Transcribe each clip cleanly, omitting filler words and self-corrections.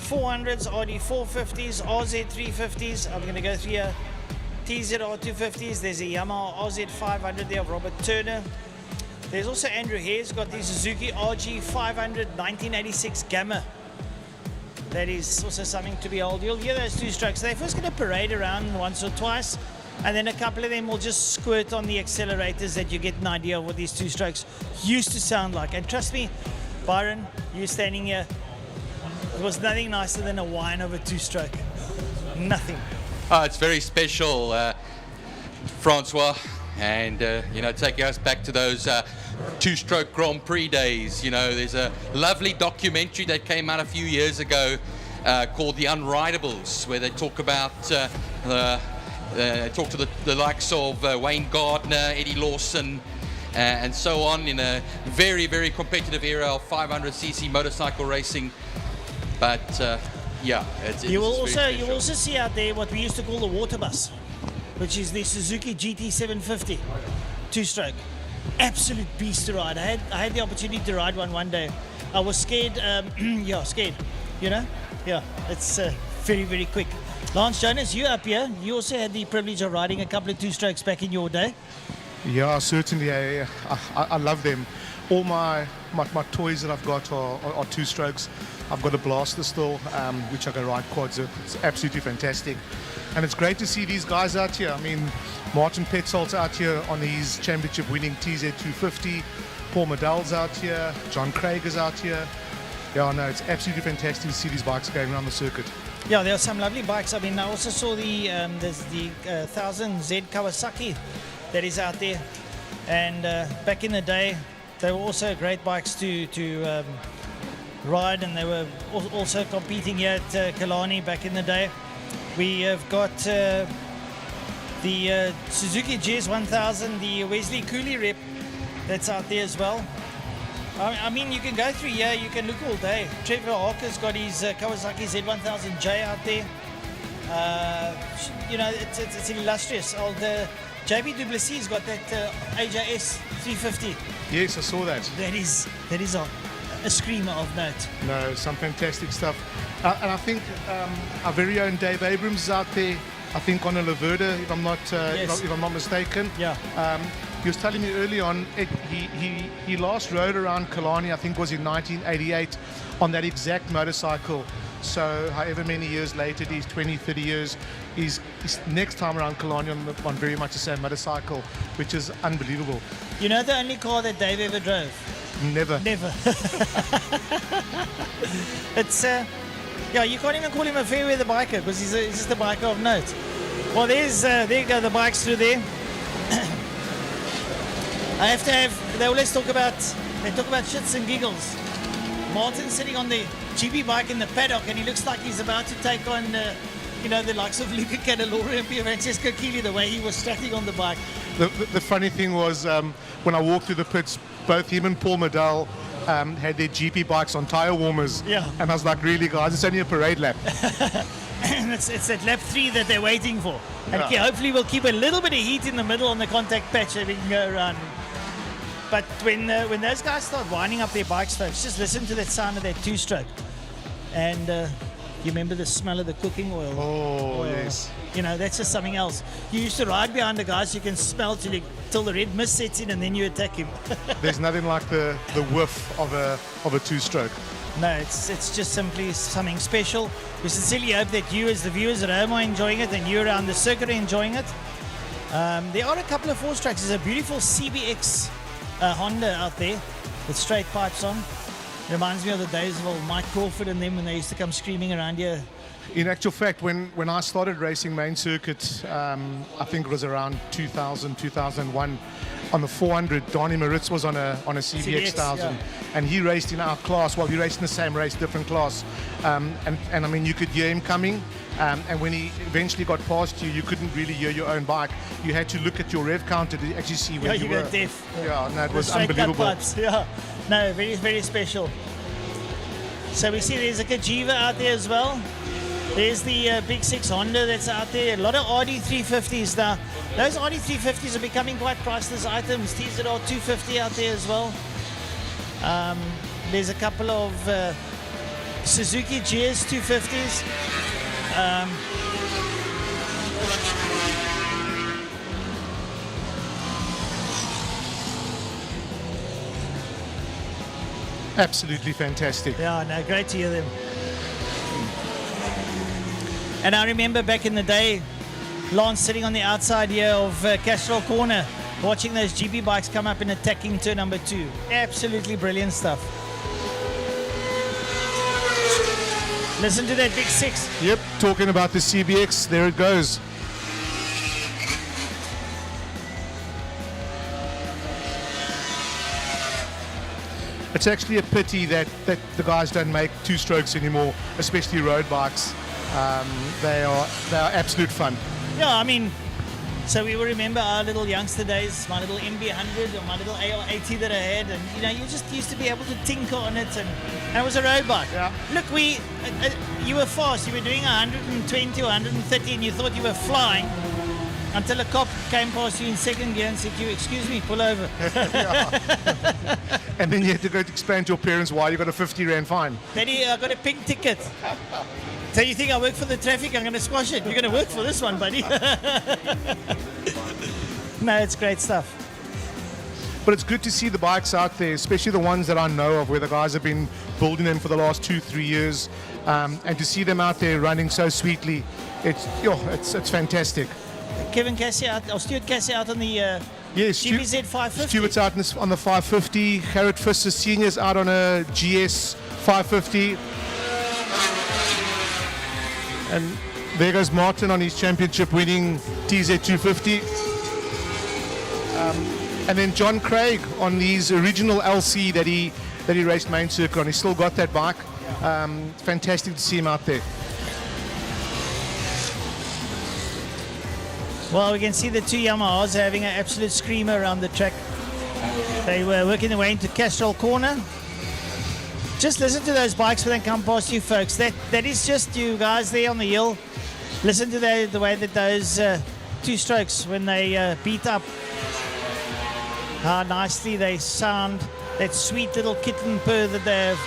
400s, RD 450s, RZ 350s. I'm going to go through here. TZR 250s. There's a Yamaha RZ 500 there of Robert Turner. There's also Andrew Hare's got the Suzuki RG 500 1986 Gamma. That is also something to behold. You'll hear those two strokes. They're first going to parade around once or twice, and then a couple of them will just squirt on the accelerators that you get an idea of what these two strokes used to sound like. And trust me, Byron, you standing here, it was nothing nicer than a whine of a two-stroke. Nothing. Oh, it's very special, Francois, and taking us back to those two-stroke Grand Prix days. You know, there's a lovely documentary that came out a few years ago called The Unridables, where they talk about to the likes of Wayne Gardner, Eddie Lawson, and so on, in a very, very competitive era of 500cc motorcycle racing. But yeah, you will also see out there what we used to call the water bus, which is the Suzuki GT750 two-stroke. Absolute beast to ride. I had the opportunity to ride one day. I was scared. Scared. You know? Yeah, it's very, very quick. Lance Jonas, you up here? You also had the privilege of riding a couple of two-strokes back in your day. Yeah, certainly. I love them. All my toys that I've got are two-strokes. I've got a Blaster still, which I can ride quads with. It's absolutely fantastic. And it's great to see these guys out here. I mean, Martin Petzold's out here on his championship-winning TZ250. Paul Medell's out here. John Craig is out here. Yeah, no, it's absolutely fantastic to see these bikes going around the circuit. Yeah, there are some lovely bikes. I mean, I also saw there's the 1000Z Kawasaki that is out there. And back in the day, they were also great bikes to ride, and they were also competing here at Killarney back in the day. We have got the Suzuki GS1000, the Wesley Cooley rep that's out there as well. I mean, you can go through here, you can look all day. Trevor Harker's got his Kawasaki Z1000J out there. It's illustrious. Old JB Duplessis got that AJS 350. Yes, I saw that. That is a screamer of note. No, some fantastic stuff. And I think our very own Dave Abrams is out there. I think on a Laverda, if I'm not mistaken. Yeah. He was telling me early on, he last rode around Killarney, I think was in 1988, on that exact motorcycle. So however many years later, these 20, 30 years, he's next time around Killarney on very much the same motorcycle, which is unbelievable. You know the only car that Dave ever drove? Never. It's you can't even call him a fair weather biker because he's just a biker of note. Well, there you go, the bikes through there. They always talk about shits and giggles. Martin's sitting on the GP bike in the paddock, and he looks like he's about to take on the likes of Luca Cadalora and Francesco Chili, the way he was strutting on the bike. The funny thing was, when I walked through the pits, both him and Paul Medell had their GP bikes on tyre warmers. Yeah. And I was like, really, guys, it's only a parade lap. And it's at lap 3 that they're waiting for. And Yeah. hopefully we'll keep a little bit of heat in the middle on the contact patch so we can go around. But when those guys start winding up their bikes, folks, just listen to that sound of that two-stroke. And you remember the smell of the cooking oil? Oh, yes. You know, that's just something else. You used to ride behind the guys, you can smell till the red mist sets in, and then you attack him. There's nothing like the whiff of a two-stroke. No, it's just simply something special. We sincerely hope that you, as the viewers at home, are enjoying it, and you around the circuit are enjoying it. There are a couple of four-strokes. There's a beautiful CBX Honda out there with straight pipes on. Reminds me of the days of old Mike Crawford and them when they used to come screaming around here. In actual fact, when I started racing main circuit, I think it was around 2000, 2001, on the 400, Donnie Moritz was on a CBX 1000, yeah. and he raced in our class. Well, we raced in the same race, different class, and I mean, you could hear him coming, and when he eventually got past you, you couldn't really hear your own bike. You had to look at your rev counter to actually see where you were. got deaf. Yeah, no, it was Straight cut unbelievable. pipes. Yeah, no, very, very special. So we see there's a Kajiva out there as well. There's the Big 6 Honda that's out there. A lot of RD350s now. Those RD350s are becoming quite priceless items. TZR 250 out there as well. There's a couple of Suzuki GS 250s. Absolutely fantastic. Yeah, no, great to hear them. And I remember back in the day, Lance sitting on the outside here of Castrol Corner, watching those GP bikes come up and attacking turn number 2. Absolutely brilliant stuff. Listen to that big 6. Yep, talking about the CBX, there it goes. It's actually a pity that the guys don't make 2-strokes anymore, especially road bikes. They are absolute fun. Yeah, I mean, so we will remember our little youngster days, my little MB100 or my little AL80 that I had, and you know, you just used to be able to tinker on it, and it was a road bike. Yeah. Look, you were fast, you were doing 120 or 130 and you thought you were flying until a cop came past you in second gear and said to you, excuse me, pull over. And then you had to go to explain to your parents why you got a 50 Rand fine. Daddy, I got a pink ticket. So you think I work for the traffic? I'm going to squash it. You're going to work for this one, buddy. No, it's great stuff. But it's good to see the bikes out there, especially the ones that I know of, where the guys have been building them for the last 2-3 years, and to see them out there running so sweetly, it's fantastic. Kevin Cassie out, or Stuart Cassie out on the GBZ 550. Stuart's out on the 550. Gerrit Visser Senior's out on a GS 550. And there goes Martin on his championship winning TZ 250. And then John Craig on his original LC that he raced main circuit on. He's still got that bike. It's fantastic to see him out there. Well, we can see the 2 Yamahas having an absolute screamer around the track. They were working their way into Castrol Corner. Just listen to those bikes when they come past you, folks. That is just you guys there on the hill. Listen to the way that those 2-strokes, when they beat up, how nicely they sound. That sweet little kitten purr that they have.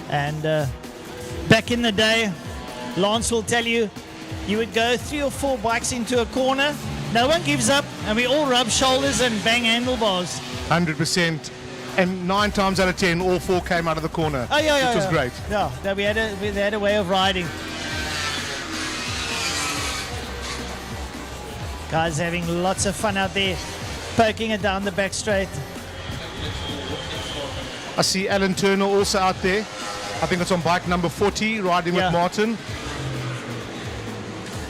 And back in the day, Lance will tell you, you would go 3 or 4 bikes into a corner, no one gives up, and we all rub shoulders and bang handlebars. 100%. And 9 times out of 10, all 4 came out of the corner. Oh, yeah, which was great. Yeah, they had a way of riding. Guys having lots of fun out there, poking it down the back straight. I see Alan Turner also out there. I think it's on bike number 40, riding with Martin.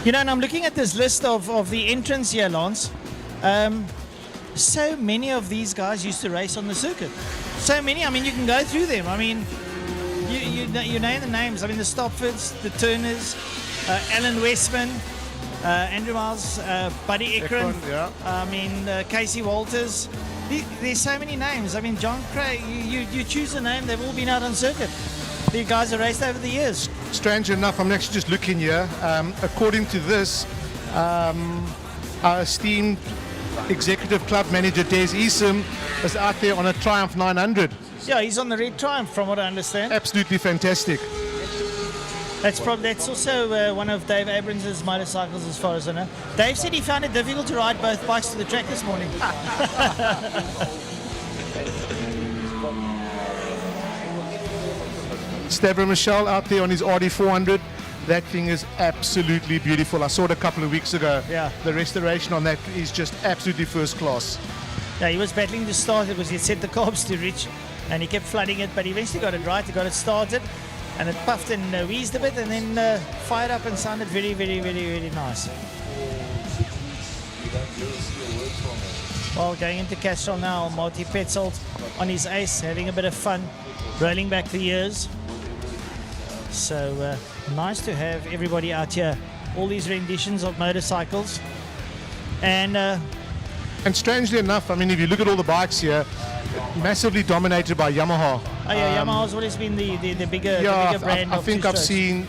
You know, and I'm looking at this list of the entrants here, Lance. So many of these guys used to race on the circuit. So many. I mean, you can go through them. I mean, you name the names. I mean, the Stopfords, the Turners, Alan Westman, Andrew Miles, Buddy Ekron. Yeah. I mean, Casey Walters. There's so many names. I mean, John Craig. You choose a name. They've all been out on circuit. The guys have raced over the years. Strange enough, I'm actually just looking here. According to this, our esteemed executive club manager Des Esom is out there on a Triumph 900. Yeah, he's on the red Triumph, from what I understand. Absolutely fantastic. That's also one of Dave Abrams' motorcycles, as far as I know. Dave said he found it difficult to ride both bikes to the track this morning. Stavro Michel out there on his RD400. That thing is absolutely beautiful. I saw it a couple of weeks ago. Yeah. The restoration on that is just absolutely first class. Yeah, he was battling to start it because he set the carbs too rich and he kept flooding it, but he eventually got it right. He got it started and it puffed and wheezed a bit and then fired up and sounded very, very, very, very nice. Well, going into Castrol now, Marty Petzold on his ace, having a bit of fun, rolling back the years. So nice to have everybody out here, all these renditions of motorcycles. And strangely enough, I mean, if you look at all the bikes here, massively dominated by Yamaha. Oh yeah, Yamaha's always been the bigger brand. I think I've seen,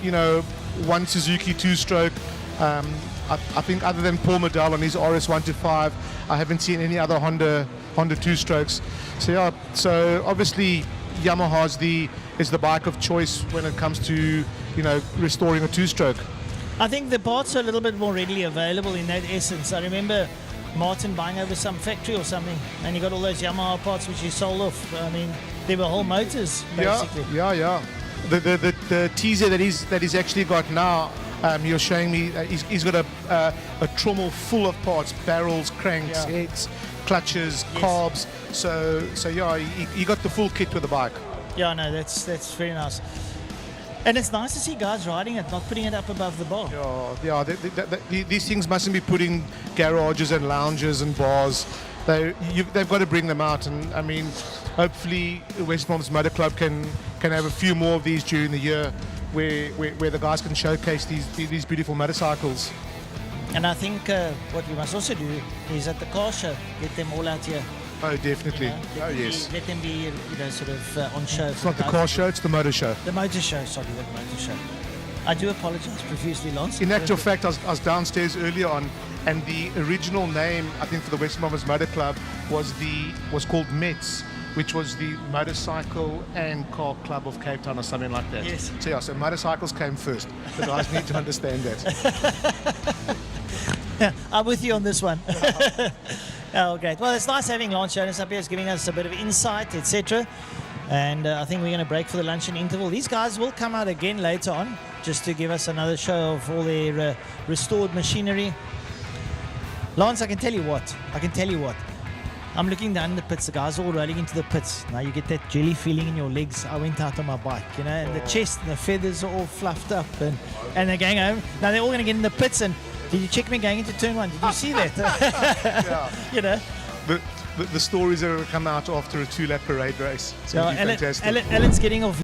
one Suzuki 2-stroke. I think other than Paul Medal on his RS 125, I haven't seen any other Honda Honda two strokes. So yeah, so obviously Yamaha's is the bike of choice when it comes to restoring a two stroke. I think the parts are a little bit more readily available in that essence. I remember Martin buying over some factory or something, and he got all those Yamaha parts which he sold off. I mean, they were whole motors basically. Yeah. The TZ that he's actually got now. You're showing me he's got a trommel full of parts, barrels, cranks, heads, clutches, carbs. So yeah, he got the full kit with the bike. Yeah, no, that's very nice. And it's nice to see guys riding it, not putting it up above the bar. Yeah. These things mustn't be put in garages and lounges and bars. They've got to bring them out, and I mean, hopefully West Palms Motor Club can have a few more of these during the year, where the guys can showcase these beautiful motorcycles. And I think what we must also do is at the car show, get them all out here. Oh, definitely. Yes. Let them be, sort of on show. It's not the car show, it's the motor show. The motor show, sorry, the motor show. I do apologize profusely, Lance. In actual fact, I was downstairs earlier on, and the original name, I think, for the Western Province Motor Club was called METS, which was the Motorcycle and Car Club of Cape Town or something like that. Yes. So yeah, so motorcycles came first. The guys need to understand that. Yeah, I'm with you on this one. Oh, great. Well, it's nice having Lance showing us up here. It's giving us a bit of insight, etc. And I think we're going to break for the luncheon interval. These guys will come out again later on just to give us another show of all their restored machinery. Lance, I can tell you what. I'm looking down in the pits. The guys are all rolling into the pits. Now you get that jelly feeling in your legs. I went out on my bike, and the chest and the feathers are all fluffed up. And they're going home. Now they're all going to get in the pits. And did you check me going into turn one? Did you see that? Yeah. The stories that will come out after a 2-lap parade race. It's So fantastic. Alan's getting off.